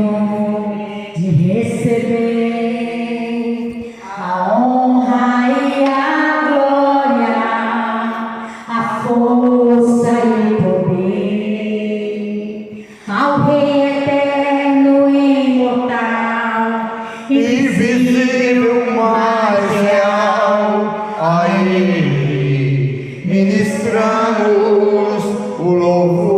digno de receber a honra e a glória, a força e o poder, ao Rei eterno e imortal, invisível, mais real. A Ele ministramos o louvor.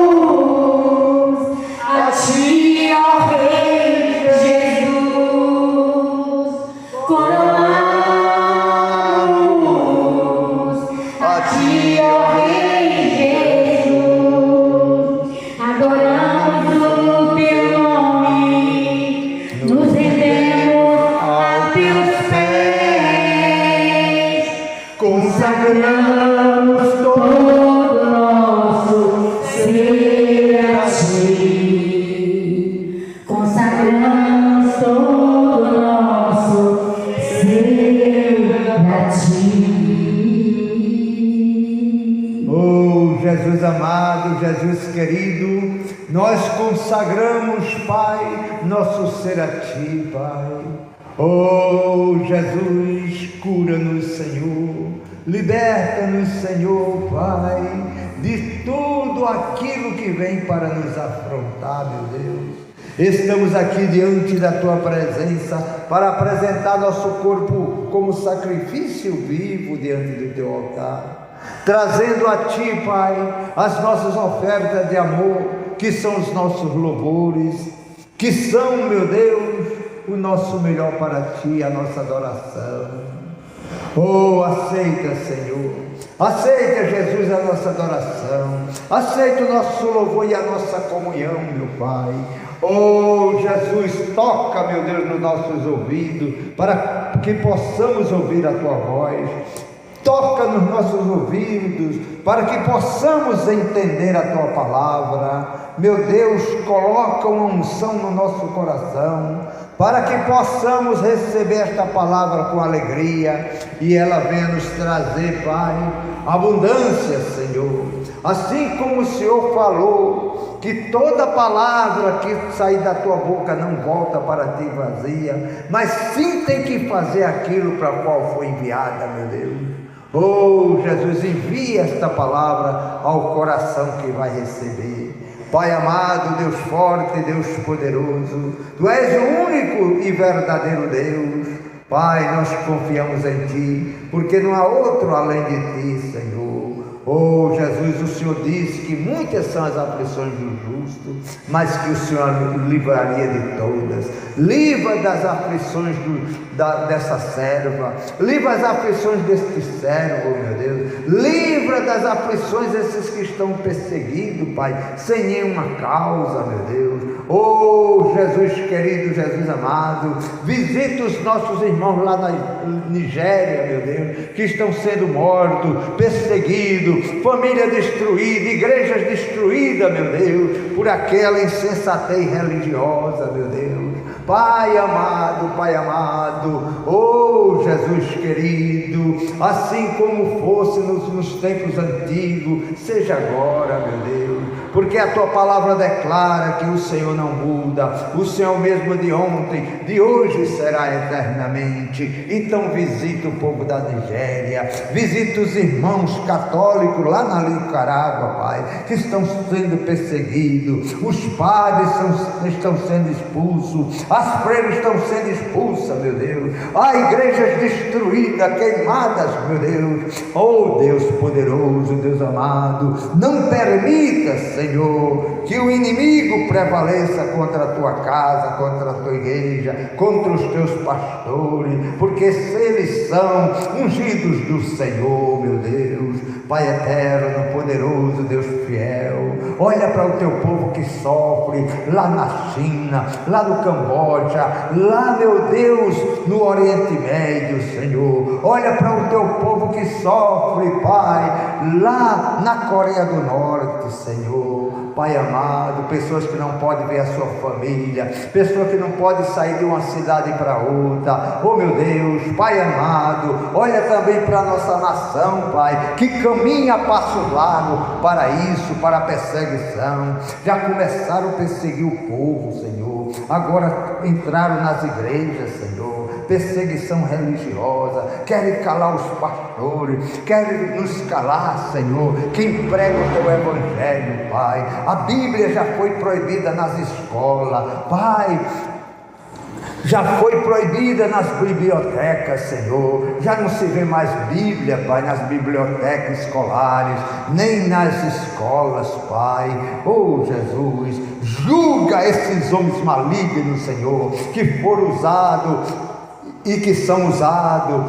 Coroamos a Ti, ó Rei Jesus. Coroamos a Ti, ó Rei Jesus. Adoramos o Teu nome, nos rendemos a Teus pés, Consagramos todo nosso ser a Ti. Consagramos todo nosso ser a Ti. Oh, Jesus amado, Jesus querido, nós consagramos, Pai, nosso ser a Ti, Pai. Oh, Jesus, cura-nos, Senhor, liberta-nos, Senhor, Pai, de tudo aquilo que vem para nos afrontar, meu Deus. Estamos aqui diante da Tua presença para apresentar nosso corpo como sacrifício vivo diante do Teu altar, trazendo a Ti, Pai, as nossas ofertas de amor, que são os nossos louvores, que são, meu Deus, o nosso melhor para Ti, a nossa adoração. Oh, aceita, Senhor, aceita, Jesus, a nossa adoração, aceita o nosso louvor e a nossa comunhão, meu Pai. Oh, Jesus, toca, meu Deus, nos nossos ouvidos, para que possamos ouvir a Tua voz. Toca nos nossos ouvidos, para que possamos entender a Tua palavra. Meu Deus, coloca uma unção no nosso coração, para que possamos receber esta palavra com alegria, e ela venha nos trazer, Pai, abundância, Senhor. Assim como o Senhor falou, que toda palavra que sair da Tua boca não volta para Ti vazia, mas sim tem que fazer aquilo para o qual foi enviada, meu Deus. Oh, Jesus, envia esta palavra ao coração que vai receber. Pai amado, Deus forte, Deus poderoso, Tu és o único e verdadeiro Deus. Pai, nós confiamos em Ti, porque não há outro além de Ti, Senhor. Oh, Jesus, o Senhor disse que muitas são as aflições do justo, mas que o Senhor livraria de todas. Livra das aflições dessa serva, livra as aflições deste servo, meu Deus, livra das aflições desses que estão perseguidos, Pai, sem nenhuma causa, meu Deus. Oh, Jesus querido, Jesus amado, visita os nossos irmãos lá na Nigéria, meu Deus, que estão sendo mortos, perseguidos, família destruída, igrejas destruídas, meu Deus, por aquela insensatez religiosa, meu Deus. Pai amado, oh Jesus querido, assim como fosse nos tempos antigos, seja agora, meu Deus, porque a Tua palavra declara que o Senhor não muda, o Senhor mesmo de ontem, de hoje será eternamente. Então visita o povo da Nigéria, visita os irmãos católicos lá na Nicarágua, Pai, que estão sendo perseguidos, os padres estão sendo expulsos, as freiras estão sendo expulsas, meu Deus, há igrejas destruídas, queimadas, meu Deus. Oh Deus poderoso, Deus amado, não permita, Senhor, que o inimigo prevaleça contra a Tua casa, contra a Tua igreja, contra os Teus pastores, porque eles são ungidos do Senhor, meu Deus. Pai eterno, poderoso, Deus fiel, Olha para o teu povo que sofre lá na China, lá no Camboja, lá, meu Deus, no Oriente Médio, Senhor. Olha para o teu povo que sofre, Pai, lá na Coreia do Norte, Senhor. Pai amado, pessoas que não podem ver a sua família, pessoas que não podem sair de uma cidade para outra. Oh meu Deus, Pai amado, olha também para a nossa nação, Pai, que caminha a passo largo para isso, para a perseguição. Já começaram a perseguir o povo, Senhor, agora entraram nas igrejas, Senhor, perseguição religiosa, querem calar os pastores, querem nos calar, Senhor, quem prega o teu evangelho, Pai. A Bíblia já foi proibida nas escolas, Pai, já foi proibida nas bibliotecas, Senhor. Já não se vê mais Bíblia, Pai, nas bibliotecas escolares, nem nas escolas, Pai. Oh Jesus, julga esses homens malignos, Senhor, que foram usados e que são usados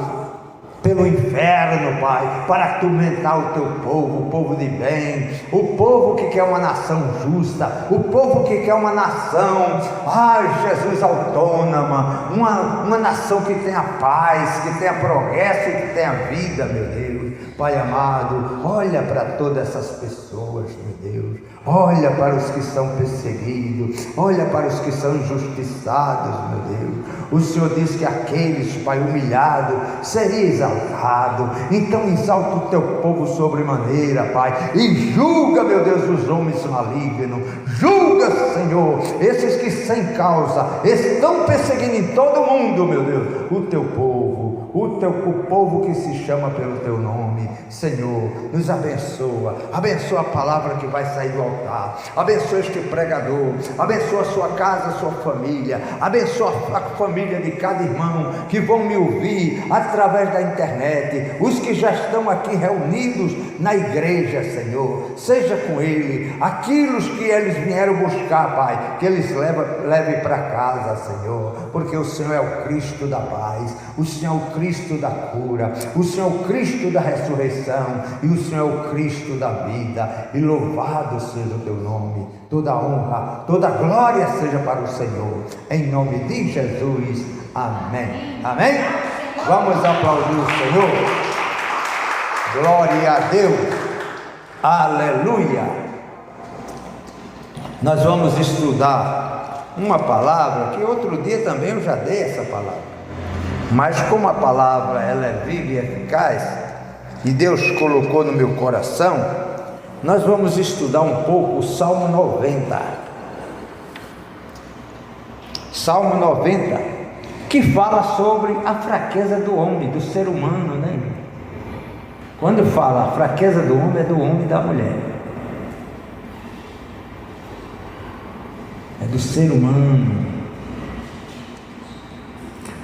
pelo inferno, Pai, para atormentar o teu povo, o povo de bem, o povo que quer uma nação justa, o povo que quer uma nação, Jesus, autônoma, uma nação que tenha paz, que tenha progresso e que tenha vida, meu Deus. Pai amado, olha para todas essas pessoas, meu Deus, olha para os que são perseguidos, olha para os que são injustiçados, meu Deus. O Senhor diz que aqueles, Pai, humilhados, seria exaltado. Então exalta o teu povo sobremaneira, Pai, e julga, meu Deus, os homens malignos. Julga, Senhor, esses que sem causa estão perseguindo em todo mundo, meu Deus, o teu povo, o povo que se chama pelo teu nome. Senhor, nos abençoa, abençoa a palavra que vai sair do altar, abençoa este pregador, abençoa a sua casa, a sua família, abençoa a família de cada irmão que vão me ouvir através da internet, os que já estão aqui reunidos na igreja, Senhor, seja com ele, aquilo que eles vieram buscar, Pai, que eles levem para casa, Senhor, porque o Senhor é o Cristo da paz, o Senhor é o Cristo da cura, o Senhor é o Cristo da ressurreição, e o Senhor é o Cristo da vida, e louvado seja o teu nome. Toda honra, toda glória seja para o Senhor, em nome de Jesus, amém, amém. Vamos aplaudir o Senhor, glória a Deus, aleluia. Nós vamos estudar uma palavra que outro dia também eu já dei essa palavra, mas como a palavra ela é viva e eficaz, e Deus colocou no meu coração, nós vamos estudar um pouco o Salmo 90. Salmo 90, que fala sobre a fraqueza do homem, do ser humano, né? Quando fala a fraqueza do homem, é do homem e da mulher, é do ser humano.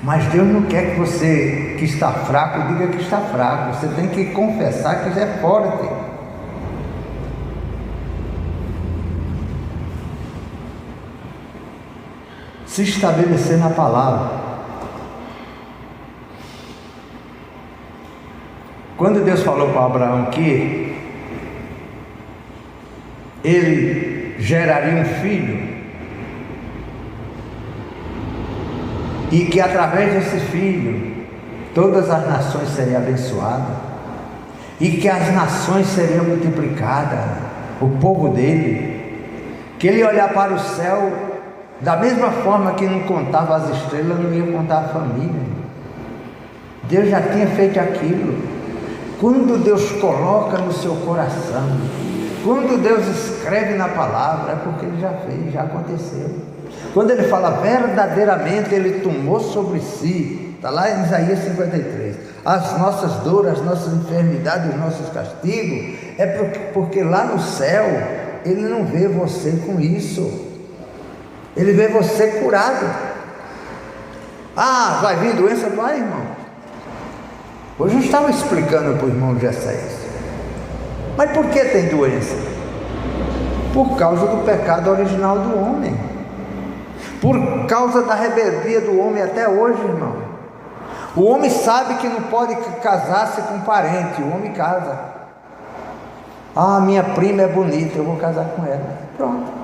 Mas Deus não quer que você que está fraco diga que está fraco. Você tem que confessar que já é forte. Se estabelecer na palavra. Quando Deus falou para Abraão que ele geraria um filho, e que através desse filho todas as nações seriam abençoadas, e que as nações seriam multiplicadas, o povo dele, que ele ia olhar para o céu, da mesma forma que não contava as estrelas, não ia contar a família. Deus já tinha feito aquilo. Quando Deus coloca no seu coração, quando Deus escreve na palavra, é porque ele já fez, já aconteceu. Quando ele fala verdadeiramente, ele tomou sobre si, está lá em Isaías 53, as nossas dores, as nossas enfermidades, os nossos castigos, é porque lá no céu, ele não vê você com isso, ele vê você curado. Vai vir doença? Vai, irmão. Hoje eu estava explicando para o irmão Gessés, mas por que tem doença? Por causa do pecado original do homem, por causa da rebeldia do homem até hoje, irmão. O homem sabe que não pode casar-se com parente, o homem casa. Ah, minha prima é bonita, eu vou casar com ela. Pronto.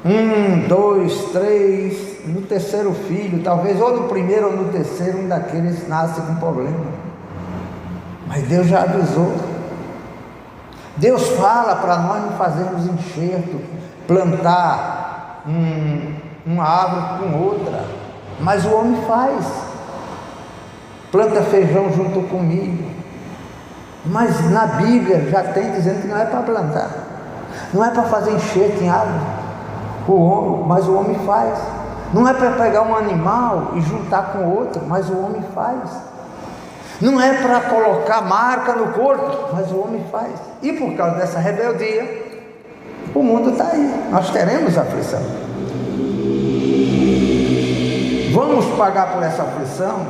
1, 2, 3, no terceiro filho, talvez ou no primeiro ou no terceiro, um daqueles nasce com problema. Mas Deus já avisou. Deus fala para nós não fazermos enxerto, plantar uma árvore com outra, mas o homem faz. Planta feijão junto com milho. Mas na Bíblia já tem dizendo que não é para plantar, não é para fazer enxerto em árvore. Mas o homem faz. Não é para pegar um animal e juntar com outro, mas o homem faz. Não é para colocar marca no corpo, mas o homem faz. E por causa dessa rebeldia, o mundo está aí. Nós teremos aflição. Vamos pagar por essa aflição?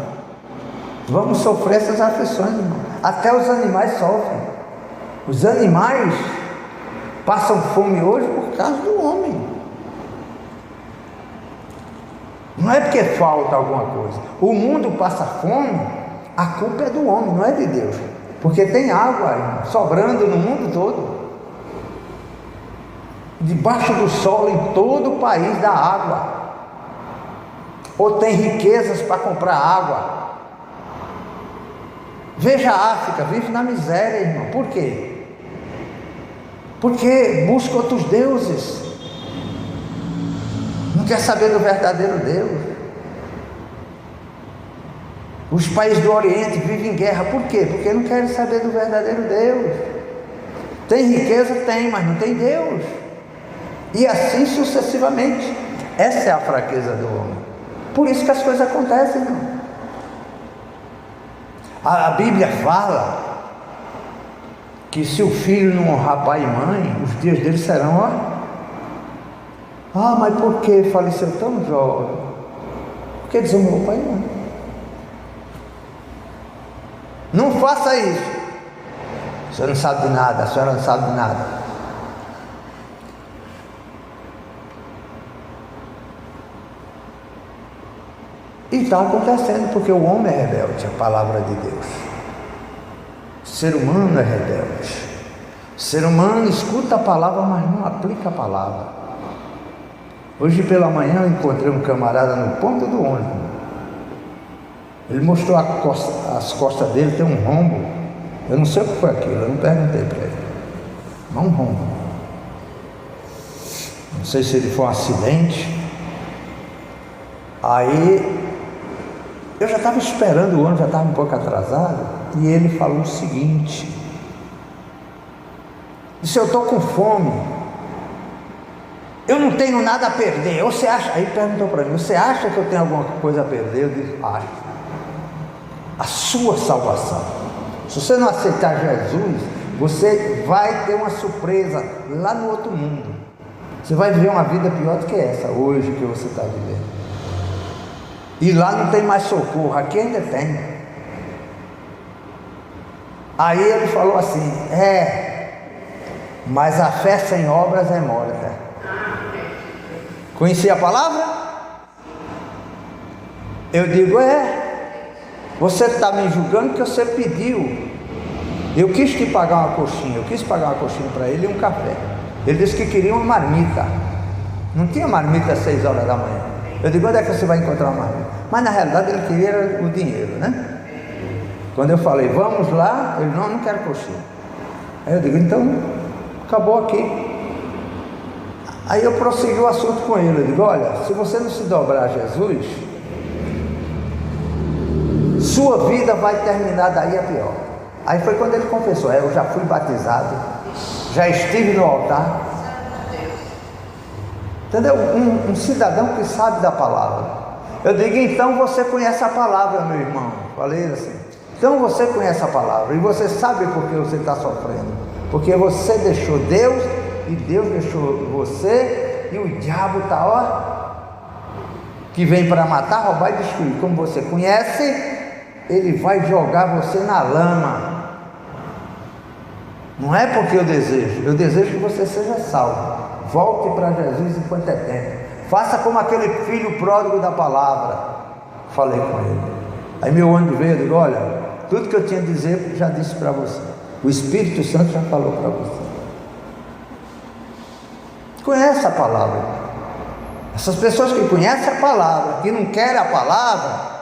Vamos sofrer essas aflições, irmão. Até os animais sofrem. Os animais passam fome hoje por causa do homem. Não é porque falta alguma coisa. O mundo passa fome, a culpa é do homem, não é de Deus. Porque tem água, irmão, sobrando no mundo todo. Debaixo do sol, em todo o país, dá água. Ou tem riquezas para comprar água. Veja a África, vive na miséria, irmão. Por quê? Porque busca outros deuses. Não quer saber do verdadeiro Deus. Os países do Oriente vivem em guerra. Por quê? Porque não querem saber do verdadeiro Deus. Tem riqueza? Tem, mas não tem Deus. E assim sucessivamente. Essa é a fraqueza do homem. Por isso que as coisas acontecem, irmão. A Bíblia fala que se o filho não honrar pai e mãe, os dias dele serão, ó. Ah, mas por que faleceu tão jovem? Porque desonrou o pai e mãe. Não faça isso. A senhora não sabe de nada, a senhora não sabe de nada. E está acontecendo porque o homem é rebelde, a palavra de Deus. O ser humano é rebelde. O ser humano escuta a palavra, mas não aplica a palavra. Hoje pela manhã eu encontrei um camarada no ponto do ônibus. Ele mostrou as costas dele, tem um rombo. Eu não sei o que foi aquilo, eu não perguntei para ele. Mas um rombo. Não sei se ele foi um acidente. Aí eu já estava esperando o ônibus, já estava um pouco atrasado. E ele falou o seguinte: disse, eu estou com fome, eu não tenho nada a perder. Você acha? Aí perguntou para mim: você acha que eu tenho alguma coisa a perder? Eu disse: acho. A sua salvação. Se você não aceitar Jesus, você vai ter uma surpresa lá no outro mundo. Você vai viver uma vida pior do que essa hoje que você está vivendo. E lá não tem mais socorro, aqui ainda tem. Aí ele falou assim: mas a fé sem obras é morta. Conhecia a palavra? Eu digo: você está me julgando porque você pediu. Eu quis te pagar uma coxinha, eu quis pagar uma coxinha para ele e um café. Ele disse que queria uma marmita. Não tinha marmita às 6 horas da manhã. Eu digo: onde é que você vai encontrar uma marmita? Mas na realidade ele queria o dinheiro, né? Quando eu falei: vamos lá, ele: não quero coxinha. Aí eu digo: então acabou aqui. Aí eu prossegui o assunto com ele. Eu digo: olha, se você não se dobrar a Jesus, sua vida vai terminar daí a pior. Aí foi quando ele confessou: eu já fui batizado, já estive no altar. Entendeu? Um cidadão que sabe da palavra. Eu digo: então você conhece a palavra, meu irmão. Falei assim: então você conhece a palavra e você sabe por que você está sofrendo. Porque você deixou Deus e Deus deixou você, e o diabo está, que vem para matar, roubar e destruir. Como você conhece, ele vai jogar você na lama. Não é porque eu desejo que você seja salvo. Volte para Jesus enquanto é tempo. Faça como aquele filho pródigo da palavra. Falei com ele. Aí meu ônibus veio, eu digo: olha, tudo que eu tinha a dizer já disse para você. O Espírito Santo já falou para você. Conhece a palavra. Essas pessoas que conhecem a palavra, que não querem a palavra,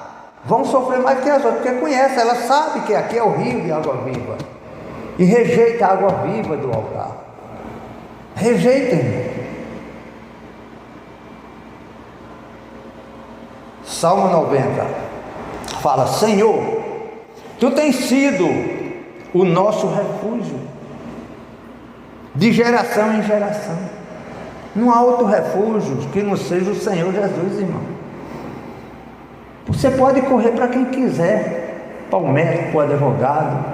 vão sofrer mais que as outras, porque conhecem, elas sabem que aqui é o rio de água viva, e rejeita a água viva do altar. Rejeitem. Salmo 90 fala: Senhor, Tu tens sido o nosso refúgio, de geração em geração. Não há outro refúgio que não seja o Senhor Jesus, irmão. Você pode correr para quem quiser, para o médico, para o advogado,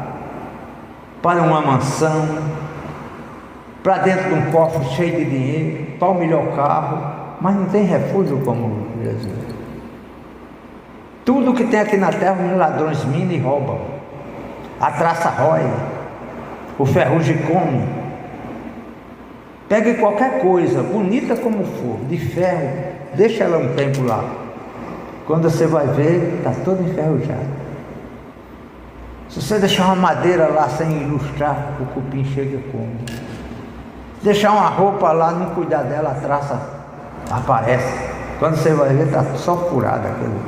para uma mansão, para dentro de um cofre cheio de dinheiro, para o melhor carro, mas não tem refúgio como Jesus. Tudo que tem aqui na terra, os ladrões minam e roubam. A traça rói, o ferrugem come. Pegue qualquer coisa, bonita como for, de ferro, deixa ela um tempo lá. Quando você vai ver, está toda enferrujada. Se você deixar uma madeira lá sem ilustrar, o cupim chega e come. Deixar uma roupa lá, não cuidar dela, a traça aparece. Quando você vai ver, está só furada aquilo.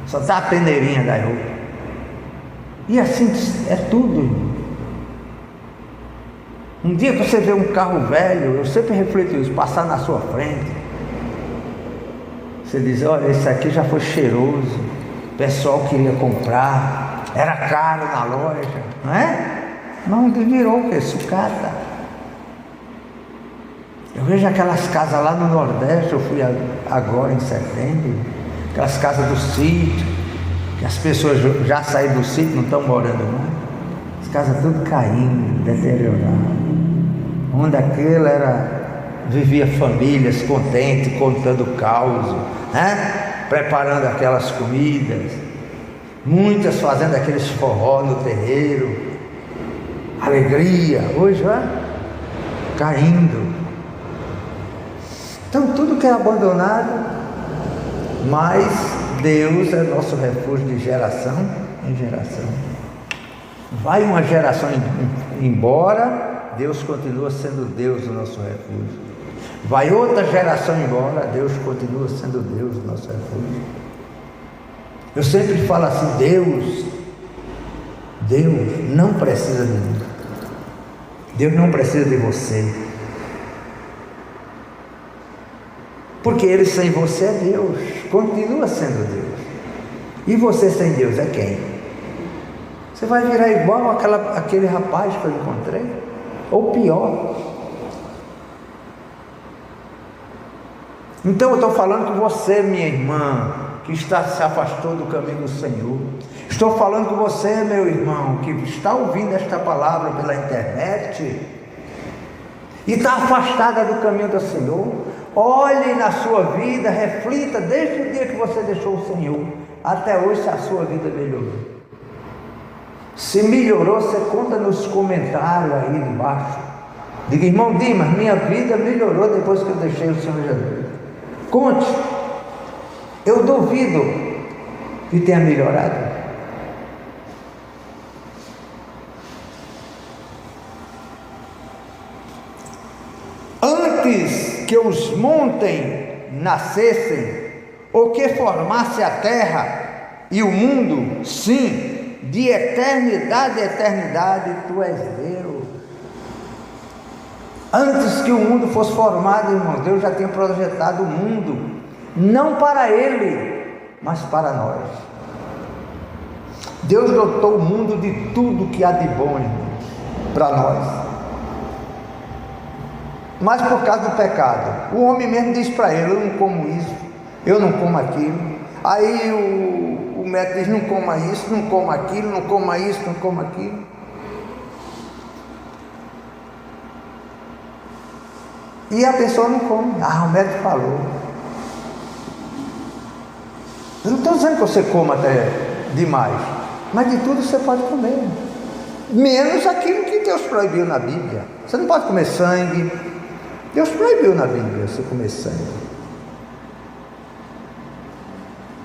Só está a peneirinha da roupa. E assim é tudo, irmão. Um dia que você vê um carro velho, eu sempre reflito isso, passar na sua frente, você diz: olha, esse aqui já foi cheiroso, o pessoal queria comprar, era caro na loja, não é? Não, virou o que? Sucata. Eu vejo aquelas casas lá no Nordeste, eu fui agora em setembro, aquelas casas do sítio, que as pessoas já saíram do sítio, não estão morando mais, as casas tudo caindo, deterioradas, onde aquilo vivia famílias contentes, contando caos, né? Preparando aquelas comidas, muitas fazendo aqueles forró no terreiro, alegria. Hoje, ó, caindo. Então tudo que é abandonado, mas Deus é nosso refúgio de geração em geração. Vai uma geração embora, Deus continua sendo Deus o nosso refúgio. Vai outra geração embora, Deus continua sendo Deus o nosso refúgio. Eu sempre falo assim: Deus não precisa de mim. Deus não precisa de você. Porque Ele sem você é Deus, continua sendo Deus. E você sem Deus é quem? Você vai virar igual aquele rapaz que eu encontrei, ou pior. Então eu estou falando com você, minha irmã, que se afastou do caminho do Senhor. Estou falando com você, meu irmão, que está ouvindo esta palavra pela internet e está afastada do caminho do Senhor. Olhe na sua vida, reflita desde o dia que você deixou o Senhor até hoje se a sua vida melhorou. Se melhorou, você conta nos comentários aí embaixo. Diga: irmão Dimas, minha vida melhorou depois que eu deixei o Senhor Jesus. Conte. Eu duvido que tenha melhorado. Antes que os montes nascessem, ou que formasse a terra e o mundo, sim, de eternidade a eternidade, Tu és Deus. Antes que o mundo fosse formado, irmão, Deus já tinha projetado o mundo, não para Ele, mas para nós. Deus dotou o mundo de tudo que há de bom, irmão, para nós. Mas por causa do pecado, o homem mesmo diz para ele: eu não como isso, eu não como aquilo. Aí o médico diz: não coma isso, não coma aquilo, não coma isso, não coma aquilo. E a pessoa não come. O médico falou. Eu não estou dizendo que você coma até demais, mas de tudo você pode comer, menos aquilo que Deus proibiu na Bíblia. Você não pode comer sangue. Deus proibiu na Bíblia você comer sangue.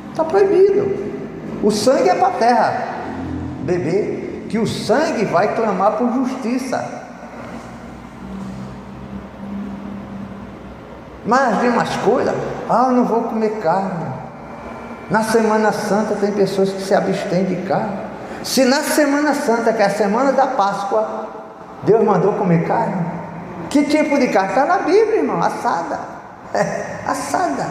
Está proibido. O sangue é para a terra beber. que o sangue vai clamar por justiça. Mas as demais coisas, eu não vou comer carne. Na Semana Santa tem pessoas que se abstêm de carne. Se na Semana Santa, que é a semana da Páscoa, Deus mandou comer carne, que tipo de carne? Está na Bíblia, irmão, assada. Assada.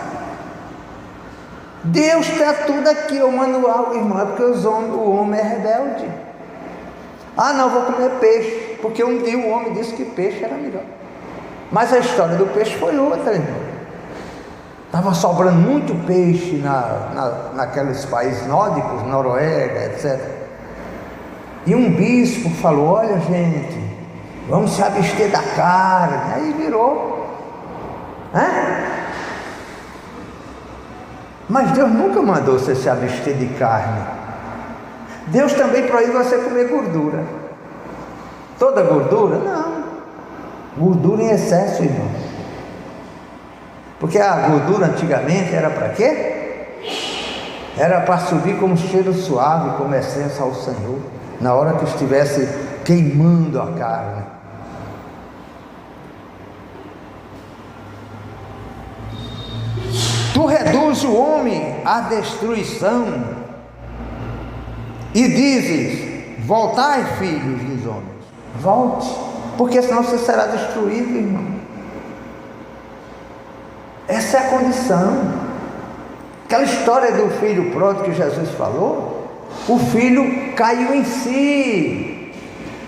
Deus tem tudo aqui, o manual, irmão, é porque o homem é rebelde. Não, vou comer peixe, porque um dia o homem disse que peixe era melhor. Mas a história do peixe foi outra, irmão. Estava sobrando muito peixe naqueles países nórdicos, Noruega, etc. E um bispo falou: olha, gente, vamos se abster da carne. Aí virou. Mas Deus nunca mandou você se abster de carne. Deus também proíbe você comer gordura. Toda gordura? Não. Gordura em excesso, irmão. Porque a gordura antigamente era para quê? Era para subir como cheiro suave, como essência ao Senhor, na hora que estivesse queimando a carne. Tu reduz o homem à destruição e dizes: voltai, filhos dos homens. Volte, porque senão você será destruído, irmão. Essa é a condição. Aquela história do filho pródigo que Jesus falou, o filho caiu em si.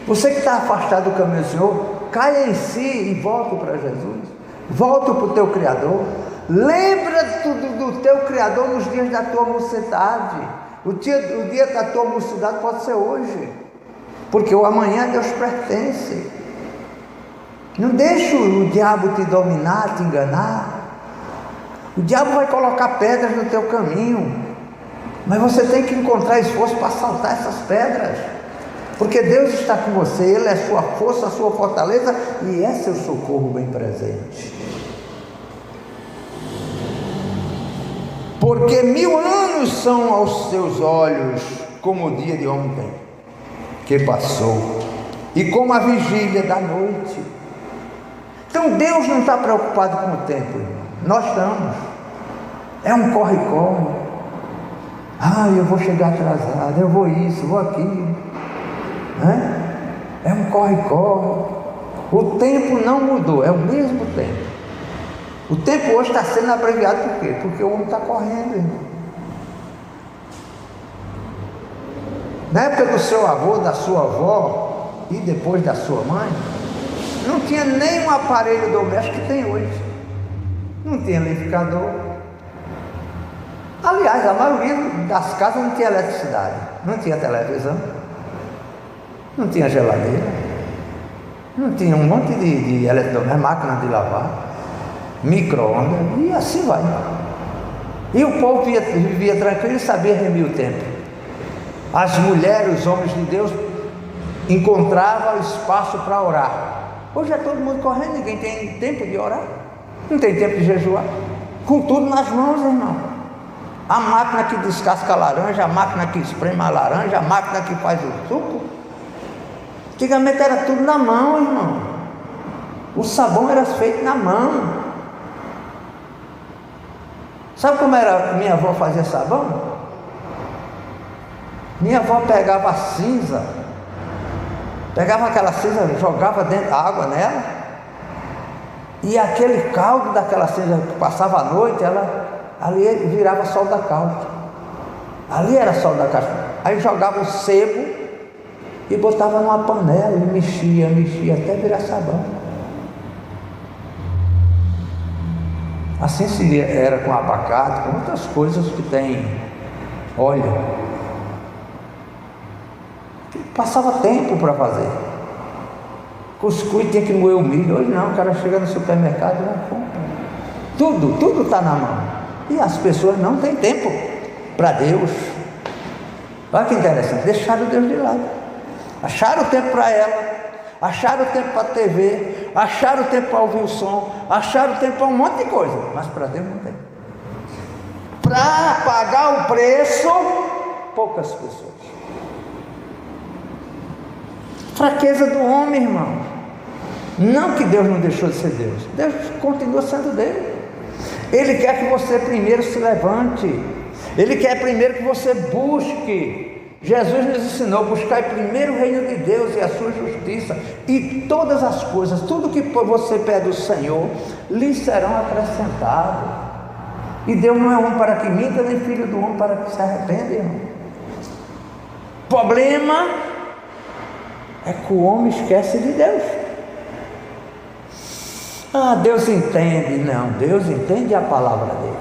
Você que está afastado do caminho do Senhor, caia em si e volte para Jesus. Volte para o teu Criador. Lembra do teu Criador nos dias da tua mocidade. O dia da tua mocidade pode ser hoje, porque o amanhã a Deus pertence. Não deixe o diabo te dominar, te enganar. O diabo vai colocar pedras no teu caminho, mas você tem que encontrar esforço para saltar essas pedras, porque Deus está com você. Ele é sua força, a sua fortaleza, e é seu socorro bem presente. Porque 1000 anos são aos seus olhos como o dia de ontem que passou, e como a vigília da noite. Então Deus não está preocupado com o tempo, irmão. Nós estamos. É um corre-corre. Eu vou chegar atrasado, eu vou isso, vou aquilo. É um corre-corre. O tempo não mudou, é o mesmo tempo. O tempo hoje está sendo abreviado por quê? Porque o homem está correndo, irmão. Na época do seu avô, da sua avó e depois da sua mãe, não tinha nem um aparelho doméstico que tem hoje. Não tinha liquidificador. Aliás, a maioria das casas não tinha eletricidade, não tinha televisão, não tinha geladeira, não tinha um monte de eletrodomésticos, máquina de lavar, micro-ondas, e assim vai. E o povo vivia tranquilo e sabia remir o tempo. As mulheres, os homens de Deus encontravam espaço para orar. Hoje é todo mundo correndo, ninguém tem tempo de orar, não tem tempo de jejuar, com tudo nas mãos, irmão. A máquina que descasca a laranja, a máquina que espreme a laranja, a máquina que faz o suco. Antigamente era tudo na mão, irmão. O sabão era feito na mão. Sabe como era minha avó fazia sabão? Minha avó pegava a cinza, pegava aquela cinza, jogava dentro da água nela, e aquele caldo daquela cinza que passava a noite, ali virava sol da calça. Ali era sol da calça. Aí jogava o sebo e botava numa panela e mexia até virar sabão. Assim se era com abacate, com outras coisas que tem óleo. Passava tempo para fazer. Cuscuz tinha que moer o milho. Hoje não, o cara chega no supermercado e não compra. Tudo está na mão. E as pessoas não têm tempo para Deus. Olha que interessante, deixaram Deus de lado. Acharam tempo para ela, acharam tempo para a TV, acharam tempo para ouvir o som, acharam tempo para um monte de coisa, mas para Deus não tem. Para pagar o preço, poucas pessoas. fraqueza do homem, irmão. Não que Deus não deixou de ser Deus. Deus continua sendo Deus. Ele quer que você primeiro se levante. Ele quer primeiro que você busque. Jesus nos ensinou: buscar primeiro o reino de Deus e a sua justiça, e todas as coisas, tudo que você pede do Senhor, lhe serão acrescentadas. E Deus não é homem para que minta, nem filho do homem para que se arrependa, irmão. O problema é que o homem esquece de Deus. Ah, Deus entende. Não, Deus entende a palavra dele.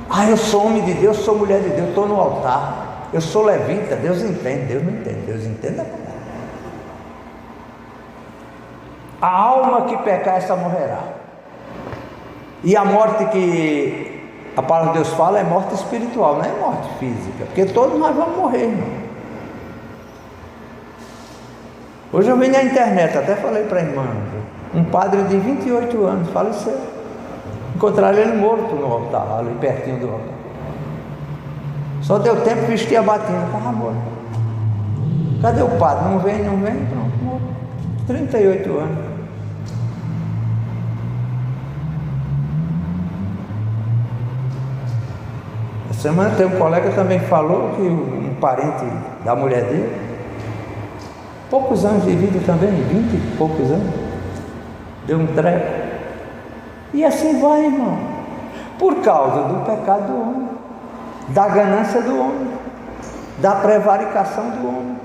Ah, eu sou homem de Deus, sou mulher de Deus, estou no altar, eu sou levita. Deus entende. Deus não entende. Deus entende a palavra. A alma que pecar, essa morrerá. E a morte que a palavra de Deus fala é morte espiritual, não é morte física, porque todos nós vamos morrer, irmão. Hoje eu vi na internet, até falei para a irmã, um padre de 28 anos faleceu. Encontraram ele morto no altar, ali pertinho do altar. Só deu tempo de vestir a batina, estava morto. Cadê o padre? Não vem, pronto, morto. 38 anos. Essa semana tem um colega que também falou que um parente da mulher dele, poucos anos de vida também, 20 e poucos anos, deu um treco. E assim vai, irmão, por causa do pecado do homem, da ganância do homem, da prevaricação do homem,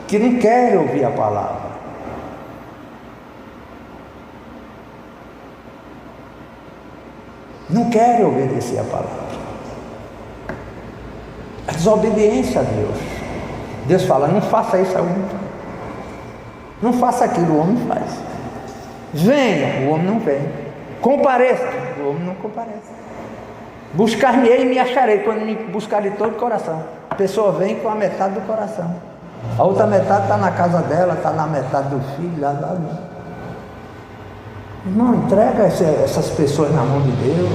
que não quer ouvir a palavra. Não quer obedecer a palavra. A desobediência a Deus. Deus fala: não faça isso, não faça aquilo, o homem faz. Venha, o homem não vem. Compareça, o homem não comparece. Buscar-me-ei e me acharei, quando me buscar de todo o coração. A pessoa vem com a metade do coração, a outra metade está na casa dela, está na metade do filho, lá. Irmão, entrega essas pessoas na mão de Deus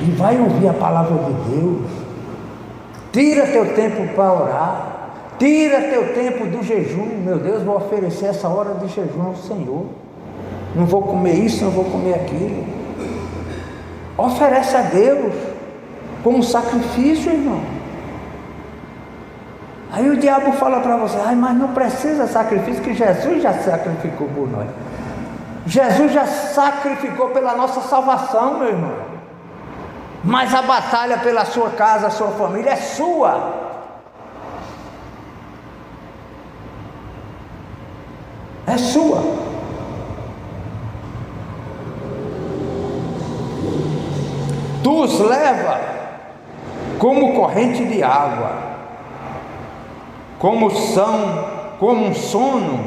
e vai ouvir a palavra de Deus. Tira teu tempo para orar, tira teu tempo do jejum. Meu Deus, vou oferecer essa hora de jejum ao Senhor. Não vou comer isso, não vou comer aquilo. Oferece a Deus como sacrifício, irmão. Aí o diabo fala para você: ai, mas não precisa sacrifício, que Jesus já sacrificou por nós. Jesus já sacrificou pela nossa salvação, meu irmão. Mas a batalha pela sua casa, a sua família é sua. É sua. Tu os leva como corrente de água, como um sono,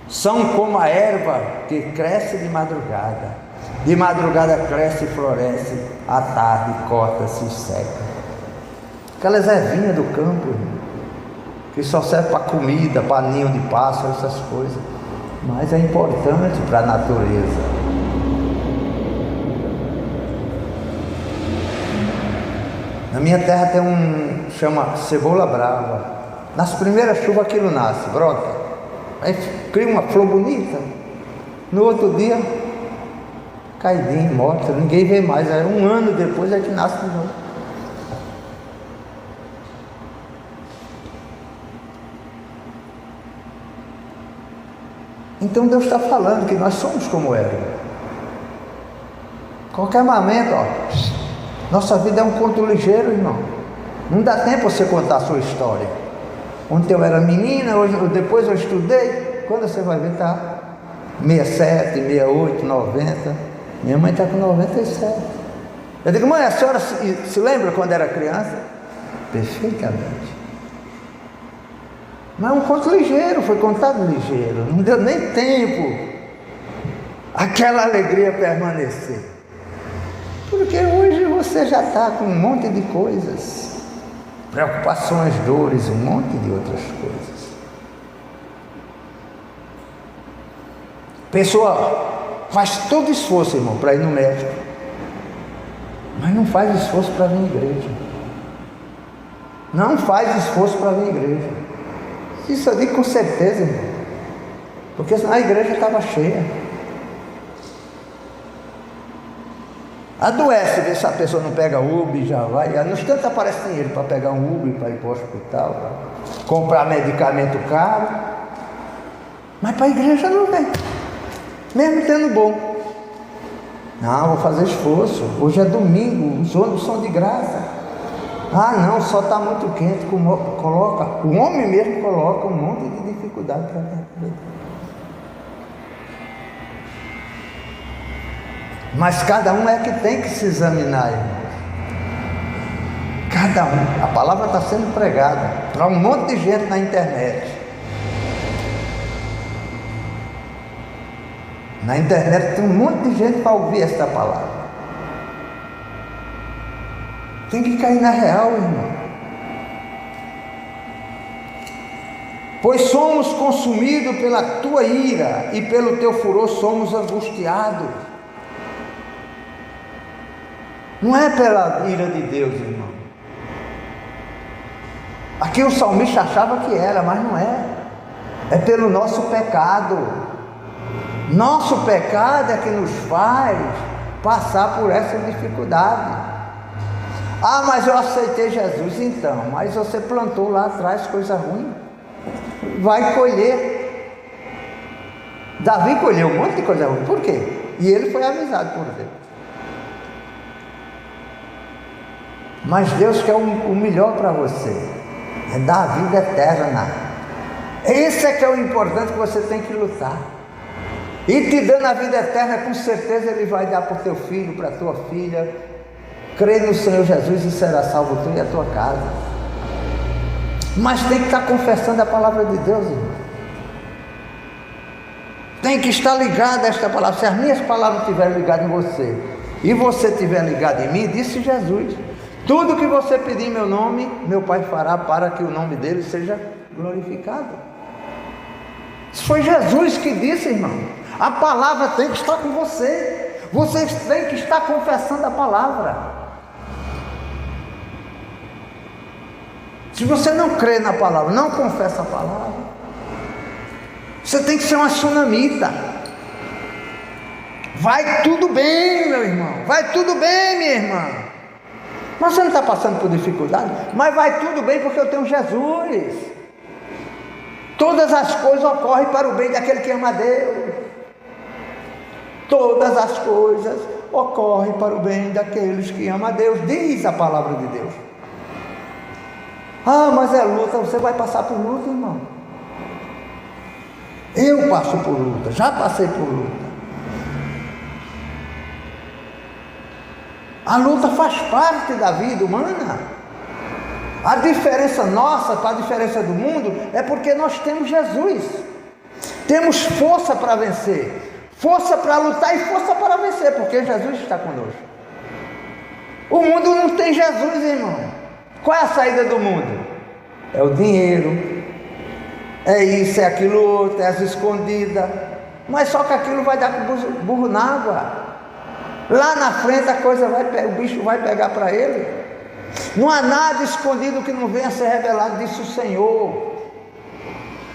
são como a erva que cresce de madrugada cresce e floresce, à tarde corta-se e seca. Aquelas ervinhas do campo, que só serve para comida, para ninho de pássaro, essas coisas, mas é importante para a natureza. Na minha terra tem chama cebola brava. Nas primeiras chuvas aquilo nasce, brota, aí cria uma flor bonita. No outro dia, caidinho, morta, ninguém vê mais. Aí um ano depois é que nasce de novo. Então Deus está falando que nós somos como erva. Qualquer momento, nossa vida é um conto ligeiro, irmão. Não dá tempo você contar a sua história. Ontem eu era menina, depois eu estudei. Quando você vai ver, está 67, 68, 90. Minha mãe está com 97. Eu digo: mãe, a senhora se lembra quando era criança? Perfeitamente. Mas é um conto ligeiro, foi contado ligeiro. Não deu nem tempo aquela alegria permanecer. Porque hoje você já está com um monte de coisas, preocupações, dores, um monte de outras coisas. Pessoa faz todo esforço, irmão, para ir no médico, mas não faz esforço para vir à igreja. Não faz esforço para vir à igreja. Isso eu digo com certeza, irmão. Porque senão a igreja estava cheia. Adoece, ver se a pessoa não pega Uber, já vai. No instante aparece dinheiro para pegar um Uber, para ir para o hospital, para comprar medicamento caro. Mas para a igreja não vem. Mesmo tendo bom. Não, vou fazer esforço. Hoje é domingo, os ônibus são de graça. Ah, não, só está muito quente. Coloca, o homem mesmo coloca um monte de dificuldade para ver. Mas cada um é que tem que se examinar, irmãos. Cada um. A palavra está sendo pregada para um monte de gente na internet. Na internet tem um monte de gente para ouvir esta palavra. Tem que cair na real, irmão. Pois somos consumidos pela tua ira e pelo teu furor somos angustiados. Não é pela ira de Deus, irmão. Aqui o salmista achava que era, mas não é. É pelo nosso pecado. Nosso pecado é que nos faz passar por essa dificuldade. Ah, mas eu aceitei Jesus. Então, mas você plantou lá atrás coisa ruim. Vai colher. Davi colheu um monte de coisa ruim. Por quê? E ele foi avisado por Deus. Mas Deus quer o melhor para você. É dar a vida eterna. Esse é que é o importante que você tem que lutar. E te dando a vida eterna, com certeza Ele vai dar para o teu filho, para a tua filha. Crê no Senhor Jesus e será salvo tu e a tua casa. Mas tem que estar confessando a palavra de Deus, irmão. Tem que estar ligado a esta palavra. Se as minhas palavras estiverem ligadas em você e você estiver ligado em mim, disse Jesus: tudo que você pedir em meu nome, meu Pai fará para que o nome dele seja glorificado. Isso foi Jesus que disse, irmão. A palavra tem que estar com você. Você tem que estar confessando a palavra. Se você não crê na palavra, não confessa a palavra, você tem que ser uma sunamita. Vai tudo bem, meu irmão. Vai tudo bem, minha irmã. Mas você não está passando por dificuldade? Mas vai tudo bem porque eu tenho Jesus. Todas as coisas ocorrem para o bem daquele que ama a Deus. Todas as coisas ocorrem para o bem daqueles que amam a Deus, diz a palavra de Deus. Ah, mas é luta, você vai passar por luta, irmão. Eu passo por luta, já passei por luta. A luta faz parte da vida humana. A diferença nossa para a diferença do mundo é porque nós temos Jesus. Temos força para vencer. Força para lutar e força para vencer, porque Jesus está conosco. O mundo não tem Jesus, irmão. Qual é a saída do mundo? É o dinheiro, é isso, é aquilo outro, é as escondidas. Mas só que aquilo vai dar com burro na água. Lá na frente a coisa vai, o bicho vai pegar para ele. Não há nada escondido que não venha a ser revelado, disse o Senhor.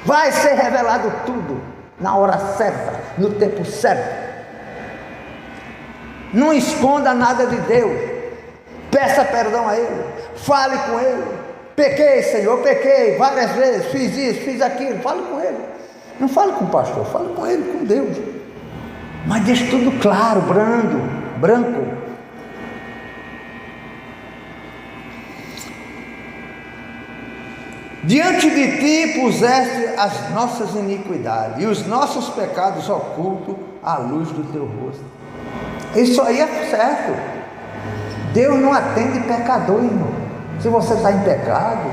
Vai ser revelado tudo, na hora certa, no tempo certo. Não esconda nada de Deus. Peça perdão a Ele. Fale com Ele. Pequei, Senhor, pequei várias vezes, fiz isso, fiz aquilo. Fale com Ele. Não fale com o pastor, fale com Ele, com Deus. Mas deixe tudo claro, branco. Diante de ti puseste as nossas iniquidades e os nossos pecados ocultos à luz do teu rosto. Isso aí é certo. Deus não atende pecador, irmão. Se você está em pecado,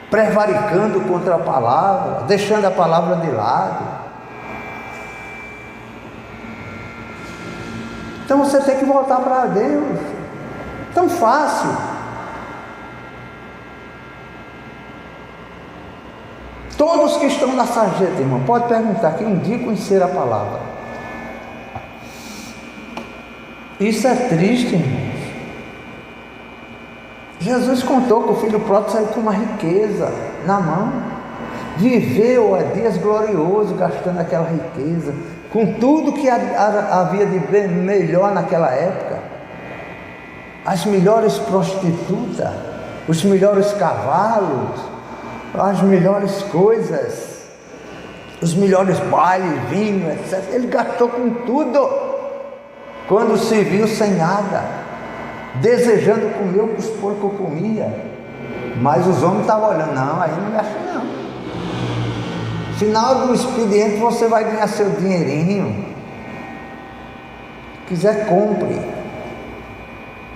prevaricando contra a palavra, deixando a palavra de lado, então você tem que voltar para Deus. Tão fácil. Todos que estão na sarjeta, irmão, pode perguntar que um dia conheceram a palavra. Isso é triste, irmãos. Jesus contou que o filho pródigo saiu com uma riqueza na mão, viveu a dias gloriosos gastando aquela riqueza, com tudo que havia de bem melhor naquela época, as melhores prostitutas, os melhores cavalos, as melhores coisas, os melhores bailes, vinho, etc. Ele gastou com tudo, quando se viu sem nada, desejando comer o que os porcos comiam, mas os homens estavam olhando, não, aí não gasta não. Final do expediente você vai ganhar seu dinheirinho, quiser compre.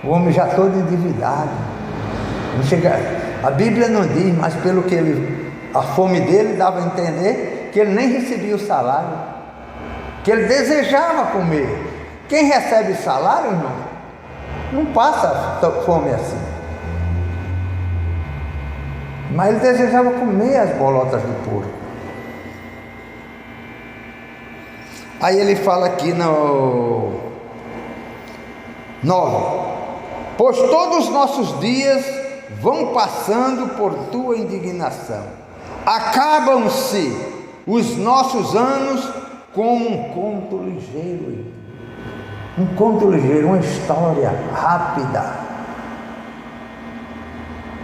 O homem já todo endividado, não chega, a Bíblia não diz, mas pelo que a fome dele dava a entender, que ele nem recebia o salário, que ele desejava comer. Quem recebe salário, irmão, não passa fome assim. Mas ele desejava comer as bolotas do porco. Aí ele fala aqui no 9: pois todos os nossos dias vão passando por tua indignação, acabam-se os nossos anos como um conto ligeiro. Um conto ligeiro, uma história rápida.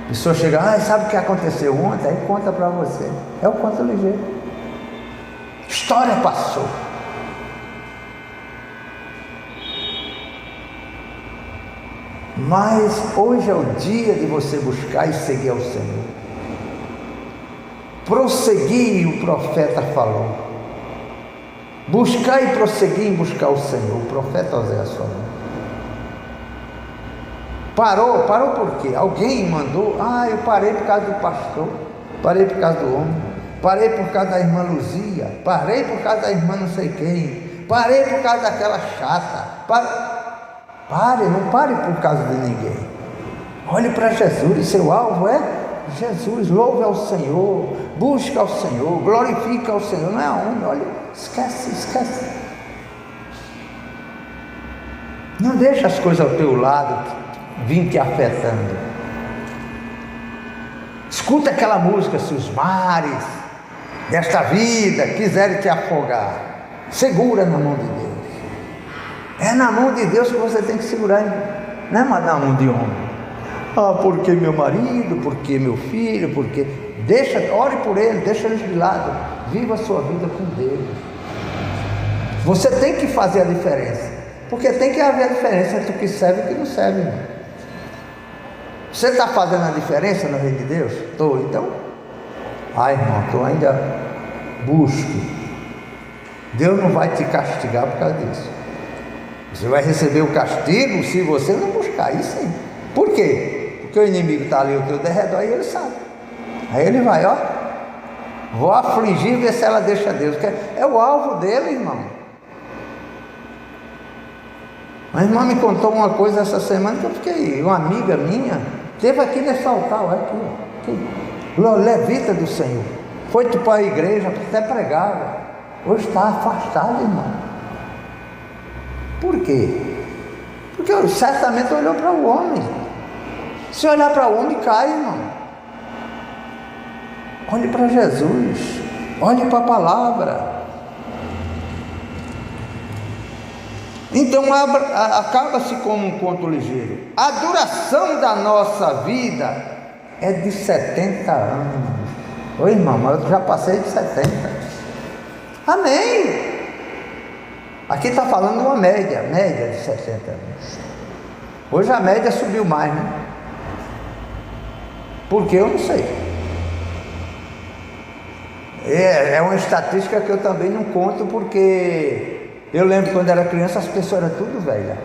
A pessoa chega, sabe o que aconteceu ontem? Aí conta para você. É o conto ligeiro. História passou. Mas hoje é o dia de você buscar e seguir ao Senhor. Prosseguir, o profeta falou. Buscar e prosseguir em buscar o Senhor. O profeta Oséias falou. Parou por quê? Alguém mandou? Eu parei por causa do pastor, parei por causa do homem, parei por causa da irmã Luzia, parei por causa da irmã não sei quem, parei por causa daquela chata. Pare, não pare por causa de ninguém. Olhe para Jesus, e seu alvo é Jesus. Louve ao Senhor, busca ao Senhor, glorifica ao Senhor, não é homem. Olha, esquece. Não deixa as coisas ao teu lado vir te afetando. Escuta aquela música, se os mares desta vida quiserem te afogar, segura na mão de Deus. É na mão de Deus que você tem que segurar, não é na mão de homem. Porque meu marido, porque meu filho, porque... ore por ele, deixa eles de lado. Viva a sua vida com Deus. Você tem que fazer a diferença, porque tem que haver a diferença entre o que serve e o que não serve, irmão. Você está fazendo a diferença no reino de Deus? Estou, então? Irmão, estou ainda busco. Deus não vai te castigar por causa disso. Você vai receber o castigo se você não buscar, aí sim. Por quê? Porque o inimigo está ali ao teu derredor e ele sabe. Aí ele vai, vou afligir, ver se ela deixa Deus. É o alvo dele, irmão. A irmã me contou uma coisa essa semana que eu fiquei, uma amiga minha, teve aqui nesse altar, aqui, levita do Senhor, foi para a igreja, até pregava, hoje está afastado, irmão. Por quê? Porque certamente olhou para o homem. Se olhar para o homem, cai, irmão. Olhe para Jesus, olhe para a palavra. Então acaba-se como um conto ligeiro. A duração da nossa vida é de 70 anos. Oi, irmão, mas eu já passei de 70. Amém. Aqui está falando uma média de 60 anos. Hoje a média subiu mais, né? Por que eu não sei. É uma estatística que eu também não conto, porque eu lembro quando era criança as pessoas eram tudo velhas.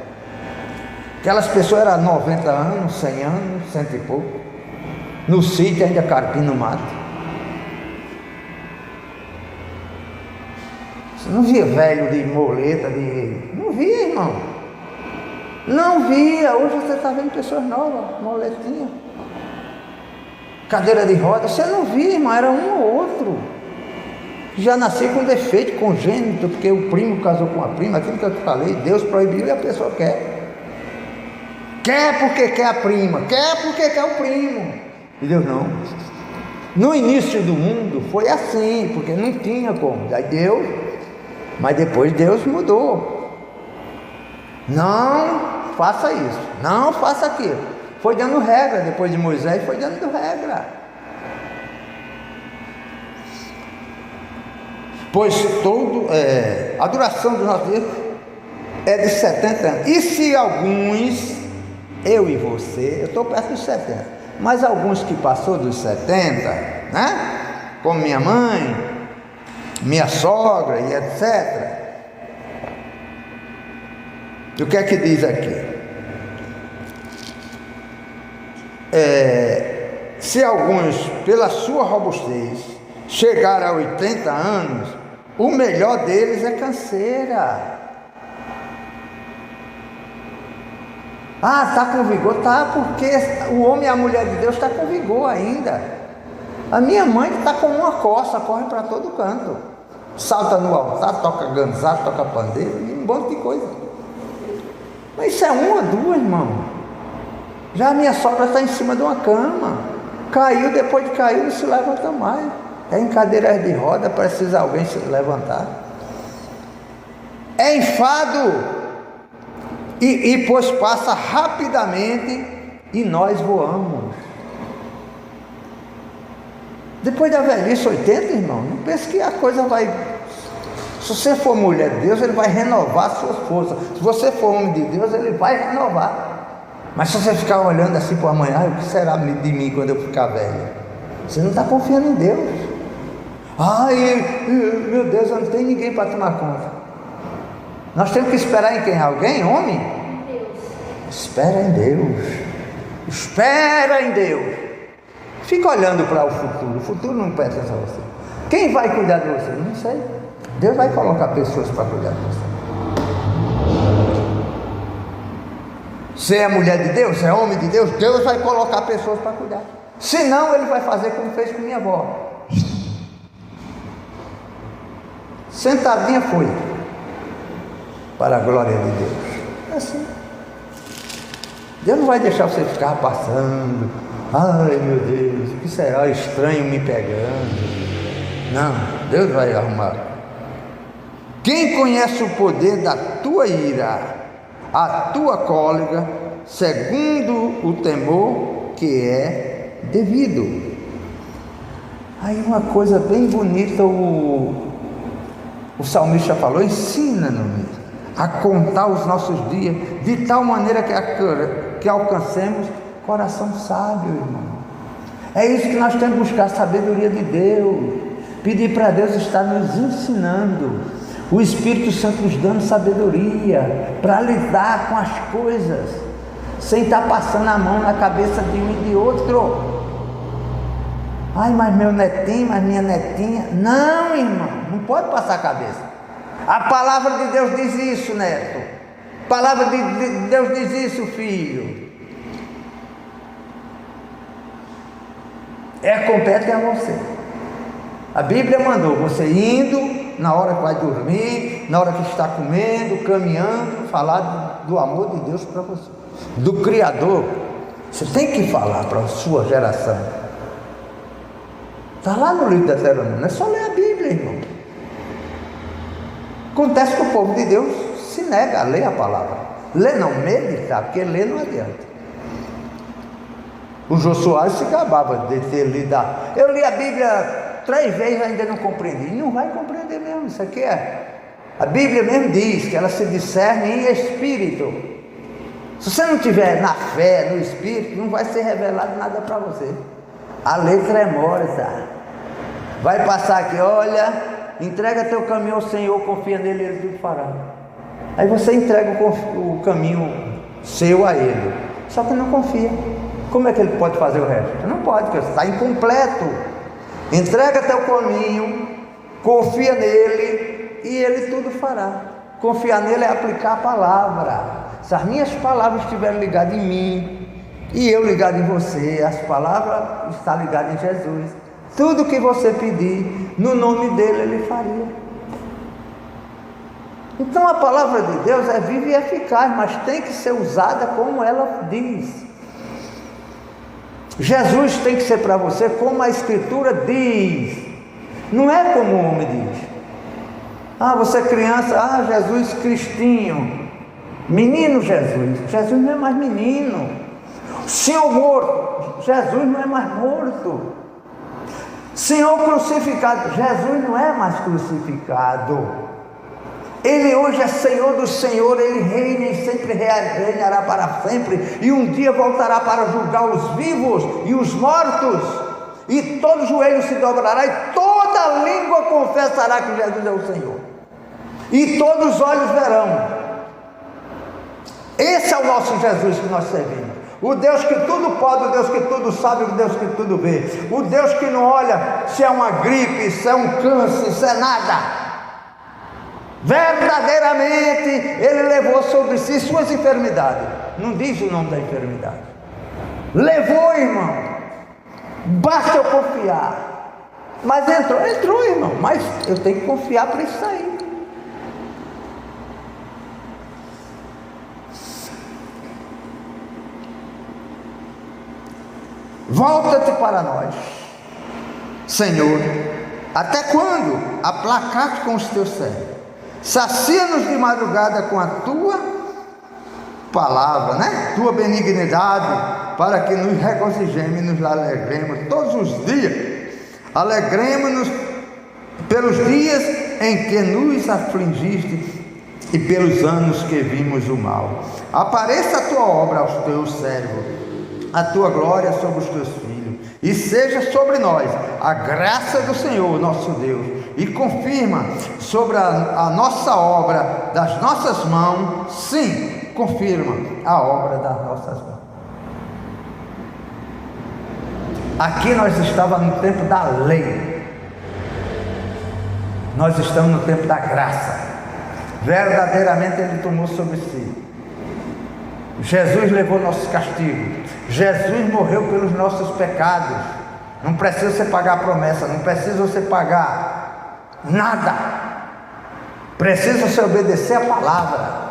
Aquelas pessoas eram 90 anos, 100 anos, 100 e pouco. No sítio ainda carpindo mato. Você não via velho de moleta, não via, irmão. Não via. Hoje você está vendo pessoas novas, moletinha, cadeira de roda. Você não via, irmão, era um ou outro. Já nasceu com defeito congênito, porque o primo casou com a prima, aquilo que eu te falei, Deus proibiu e a pessoa quer Quer porque quer a prima, quer porque quer o primo. E Deus não. No início do mundo foi assim, porque não tinha como. Aí Deus, mas depois Deus mudou. Não faça isso, não faça aquilo. Foi dando regra, depois de Moisés foi dando regra. Pois a duração do nosso dia é de 70 anos. E se alguns, eu e você, eu estou perto dos 70, mas alguns que passou dos 70, né? Como minha mãe, minha sogra e etc. E o que é que diz aqui? Se alguns, pela sua robustez, chegaram a 80 anos, o melhor deles é canseira. Está com vigor? Tá, porque o homem e a mulher de Deus está com vigor ainda. A minha mãe está com uma coça, corre para todo canto, salta no altar, toca ganzá, toca pandeiro, um monte de coisa. Mas isso é uma, duas, irmão. Já a minha sogra está em cima de uma cama, caiu, depois de cair não se levanta mais, é em cadeiras de roda, precisa alguém se levantar, é enfado. E pois passa rapidamente e nós voamos. Depois da velhice, 80, irmão, não pense que a coisa vai. Se você for mulher de Deus, Ele vai renovar suas forças. Se você for homem de Deus, Ele vai renovar. Mas se você ficar olhando assim para amanhã, o que será de mim quando eu ficar velho? Você não está confiando em Deus. Meu Deus, eu não tenho ninguém para tomar conta. Nós temos que esperar em quem? Alguém? Homem? Deus. Espera em Deus. Espera em Deus. Fica olhando para o futuro não pertence a você. Quem vai cuidar de você? Não sei. Deus vai colocar pessoas para cuidar de você. Você é mulher de Deus, você é homem de Deus, Deus vai colocar pessoas para cuidar. Senão Ele vai fazer como fez com minha avó. Sentadinha foi, para a glória de Deus. É assim. Deus não vai deixar você ficar passando. Ai meu Deus, o que será estranho me pegando? Não, Deus vai arrumar. Quem conhece o poder da tua ira, a tua cólera, segundo o temor que é devido? Aí uma coisa bem bonita o salmista falou: ensina-nos a contar os nossos dias de tal maneira que alcancemos coração sábio, irmão. É isso que nós temos que buscar, a sabedoria de Deus, pedir para Deus estar nos ensinando, o Espírito Santo nos dando sabedoria para lidar com as coisas, sem estar passando a mão na cabeça de um e de outro. Ai, mas meu netinho, mas minha netinha. Não, irmão, não pode passar a cabeça. A palavra de Deus diz isso, neto. A palavra de Deus diz isso, filho. Compete a você. A Bíblia mandou você indo, na hora que vai dormir, na hora que está comendo, caminhando, falar do amor de Deus para você, do Criador. Você tem que falar para a sua geração. Está lá no livro da Deuteronômio, não é só ler a Bíblia, irmão. Acontece que o povo de Deus se nega a ler a palavra. Ler não, meditar, porque ler não adianta. O Jô Soares se gabava de ter lido. Eu li a Bíblia 3 vezes e ainda não compreendi. Não vai compreender mesmo, isso aqui é. A Bíblia mesmo diz que ela se discerne em espírito. Se você não tiver na fé, no espírito, não vai ser revelado nada para você. A letra é morta. Vai passar aqui, olha, entrega teu caminho ao Senhor, confia nele, Ele tudo fará. Aí você entrega o caminho seu a Ele, só que não confia. Como é que Ele pode fazer o resto? Não pode, porque está incompleto. Entrega teu caminho, confia nele e Ele tudo fará. Confiar nele é aplicar a palavra. Se as minhas palavras estiverem ligadas em mim e eu ligado em você, as palavras estão ligadas em Jesus, tudo que você pedir no nome dele, Ele faria. Então a palavra de Deus é viva e eficaz, mas tem que ser usada como ela diz. Jesus tem que ser para você como a Escritura diz, não é como o homem diz. Ah, você é criança, Jesus Cristinho, menino Jesus. Jesus não é mais menino. Senhor morto, Jesus não é mais morto. Senhor crucificado, Jesus não é mais crucificado. Ele hoje é Senhor do Senhor, Ele reina e sempre reinará para sempre, e um dia voltará para julgar os vivos e os mortos, e todo joelho se dobrará, e toda língua confessará que Jesus é o Senhor, e todos os olhos verão. Esse é o nosso Jesus que nós servimos, o Deus que tudo pode, o Deus que tudo sabe, o Deus que tudo vê, o Deus que não olha se é uma gripe, se é um câncer, se é nada. Verdadeiramente Ele levou sobre si suas enfermidades. Não diz o nome da enfermidade. Levou, irmão. Basta eu confiar. Mas entrou, irmão. Mas eu tenho que confiar para isso sair. Volta-te para nós, Senhor. Até quando aplacar com os teus servos? Sacia-nos de madrugada com a tua palavra, né? Tua benignidade, para que nos regozijemos e nos alegremos todos os dias. Alegremos-nos pelos dias em que nos afligiste e pelos anos que vimos o mal. Apareça a tua obra aos teus servos, a tua glória sobre os teus filhos, e seja sobre nós a graça do Senhor nosso Deus, e confirma sobre a nossa obra das nossas mãos. Sim, confirma a obra das nossas mãos. Aqui nós estávamos no tempo da lei, nós estamos no tempo da graça. Verdadeiramente Ele tomou sobre si. Jesus levou nossos castigos, Jesus morreu pelos nossos pecados. Não precisa você pagar a promessa, não precisa você pagar nada, precisa você obedecer a palavra.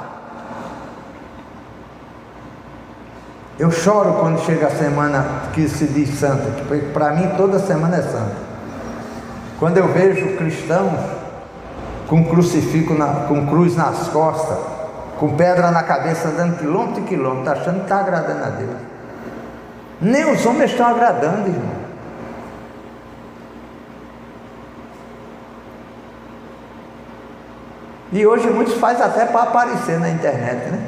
Eu choro quando chega a semana que se diz santa, porque para mim toda semana é santa. Quando eu vejo cristãos com crucifixo, com cruz nas costas, com pedra na cabeça, andando quilômetro e quilômetro, achando que está agradando a Deus. Nem os homens estão agradando, irmão. E hoje muitos fazem até para aparecer na internet, né?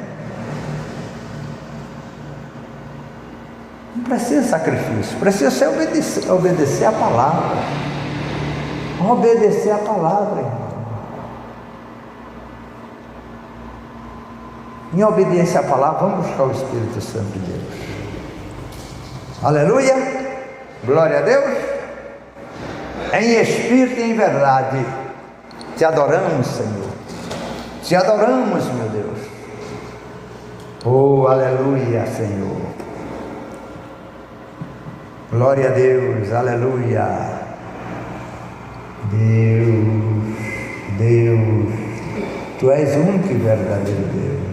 Não precisa de sacrifício, precisa ser obedecer a palavra. Obedecer a palavra, irmão. Em obediência à palavra, vamos buscar o Espírito Santo de Deus. Aleluia, glória a Deus. Em espírito e em verdade te adoramos, Senhor. Te adoramos, meu Deus. Oh, aleluia, Senhor. Glória a Deus, aleluia. Deus, Tu és o único e verdadeiro Deus.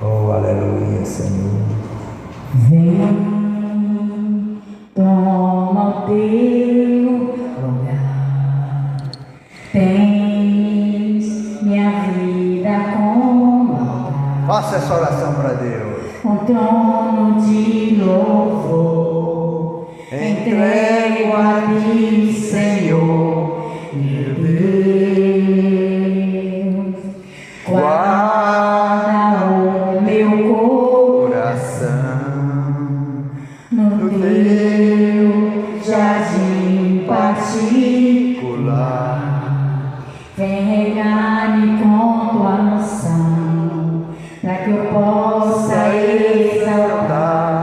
Oh, aleluia, Senhor. Vem, toma o teu lugar. Tens minha vida comandar. Faça essa oração para Deus. Um trono de louvor entrego a ti, Senhor, meu Deus. Guarda o meu coração no teu jardim particular. Vem regar-me com tua unção, para que eu possa exaltar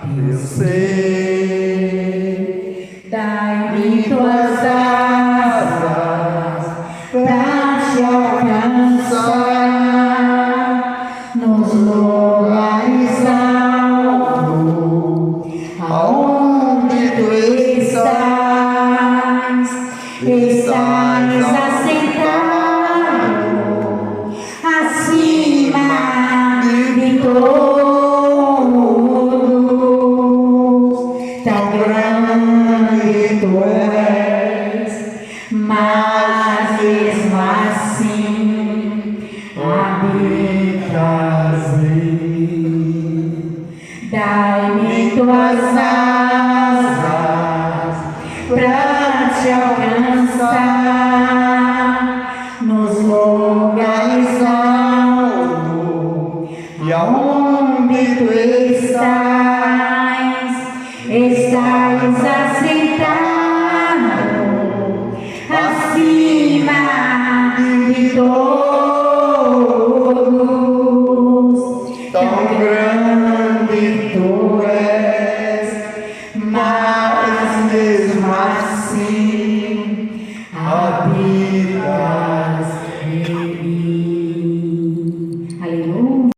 teu ser. Dai-me tuas asas para te alcançar nos lugares altos, aonde tu estás assentado tão grande tu és, mas mesmo assim habitas em mim. Dai-me tuas asas pra te alcançar nos lugares altos, e aonde tu estás assentado acima de todos. Tão grande tu